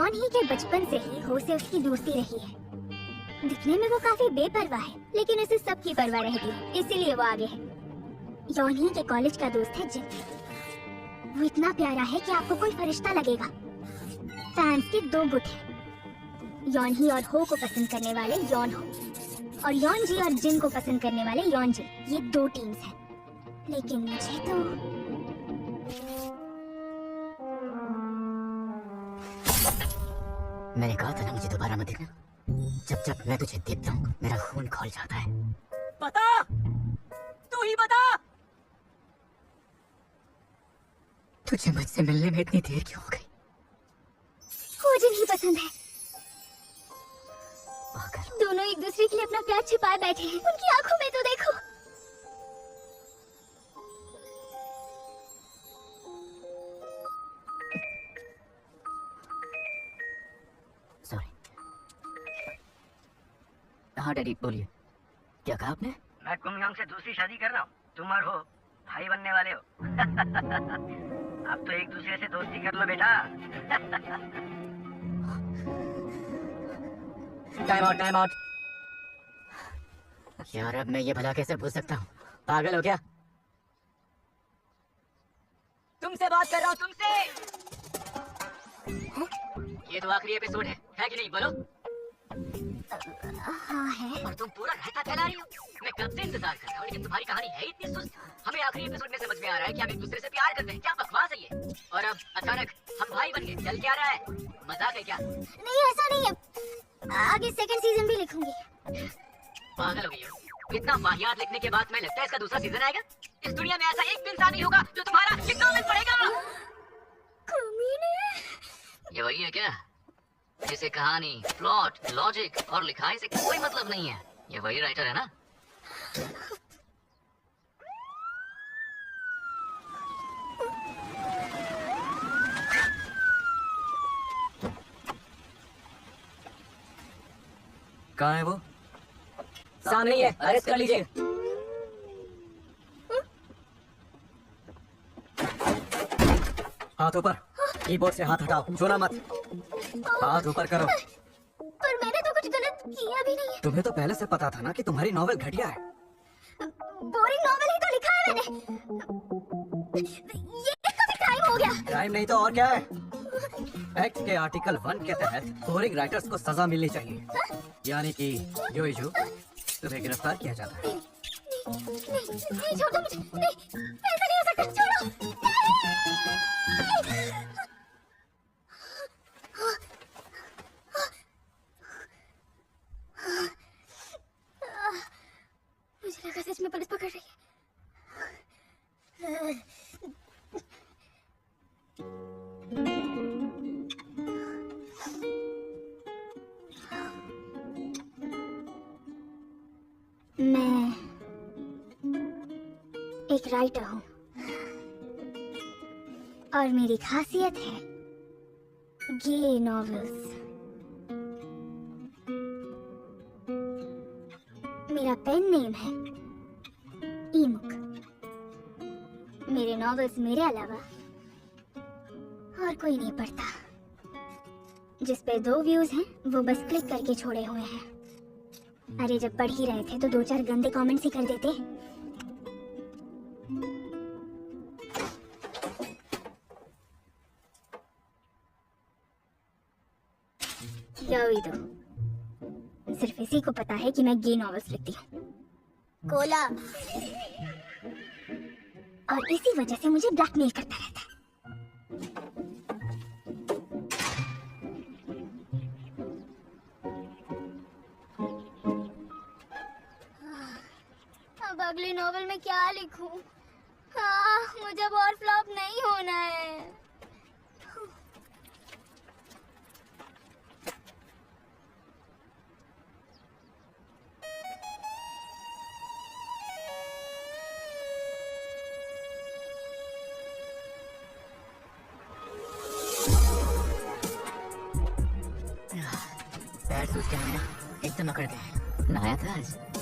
Yon ही के बचपन से ही हो से उसकी दोस्ती रही है। दिखने में वो काफी बेपरवाह है, लेकिन उसे सबकी परवाह रहती है, इसीलिए वो आगे है। यॉन ही के कॉलेज का दोस्त है जिन। वो इतना प्यारा है कि आपको कोई फरिश्ता लगेगा। फैंस के दो गुट हैं, यॉन ही और हो को पसंद करने वाले यॉन हो, और यॉन जी और जिन को पसंद करने वाले यॉन जिन। ये दो टीम्स हैं, लेकिन मुझे तो मैंने कहा था ना मुझे दोबारा मत देखना। जब मैं तुझे देखता हूँ मेरा खून खौल जाता है। बता, तू ही बता। तुझे मुझसे मिलने में इतनी देर क्यों हो गई? हो जिन ही पसंद है। पागल। दोनों एक दूसरे के लिए अपना प्यार छिपाए बैठे हैं। उनकी आंखों में तो देखो। सॉरी। हाँ डैडी बोलिए, क्या कहा आपने? मैं कुमयोंग से दूसरी शादी कर रहा हूँ। तुम और हो भाई बनने वाले हो। अब तो एक दूसरे से दोस्ती कर लो बेटा। Time out. यार अब मैं ये भला कैसे भूल सकता हूँ? पागल हो क्या? तुमसे बात कर रहा हूँ, तुमसे। ये तो आखिरी एपिसोड है कि नहीं? बोलो। हाँ है। और तुम पूरा रहता फैला रही हो। मैं कब से इंतजार कर रहा हूँ, लेकिन तुम्हारी कहानी है इतनी सुस्त। हमें आखिरी एपिसोड में समझ में आ रहा है कि हम एक दूसरे से प्यार करते हैं। क्या बकवास है ये? और अब अचानक हम भाई बन गए। चल क्या रहा है? मजाक है क्या? नहीं ऐसा नहीं है, आगे सेकंड सीजन भी लिखूंगी। पागल हो गई हो? इतना वाहियात लिखने के बाद मैं लगता है इसका दूसरा सीजन आएगा। इस दुनिया में ऐसा एक भी इंसान नहीं होगा जो तुम्हारा ये नॉवेल पढ़ेगा। कमीने। ये वही है क्या जिसे कहानी, प्लॉट, लॉजिक और लिखाई से कोई मतलब नहीं है? ये वही राइटर है ना? कहाँ है वो? सामने ही है, अरेस्ट कर लीजिए। हाथ ऊपर। कीबोर्ड से हाथ हटाओ, छूना मत। हाथ ऊपर करो। पर मैंने तो कुछ गलत किया भी नहीं है। तुम्हें तो पहले से पता था ना कि तुम्हारी नॉवेल घटिया है। बोरिंग नॉवेल ही तो लिखा है मैंने। ये कभी क्राइम हो गया? क्राइम नहीं तो और क्या है? एक्ट के आर्टिकल 1 के तहत बोरिंग राइटर्स को सजा मिलनी चाहिए, यानी कि योइजू तुम्हें गिरफ्तार किया जाता है। नहीं छोड़ो मुझे, नहीं ऐसा नहीं हो सकता, छोड़ो नहीं। मुझे लगा सच में पुलिस पकड़ रही है। मैं एक राइटर हूँ और मेरी खासियत है गे नॉवेल्स। मेरा पेन नेम है ईमुक। मेरे नॉवेल्स मेरे अलावा और कोई नहीं पढ़ता। जिस पे 2 व्यूज हैं वो बस क्लिक करके छोड़े हुए हैं। अरे जब पढ़ ही रहे थे तो 2-4 गंदे कमेंट्स ही कर देते। यही तो सिर्फ इसी को पता है कि मैं गे नॉवेल्स लिखती हूँ। कोला। और इसी वजह से मुझे ब्लैकमेल करता रहता है। अब अगली नॉवेल में क्या लिखूं? हाँ, मुझे अब और फ्लॉप नहीं होना है। पैर सूज गए हैं ना, एकदम अकड़ गए। नहाया था आज?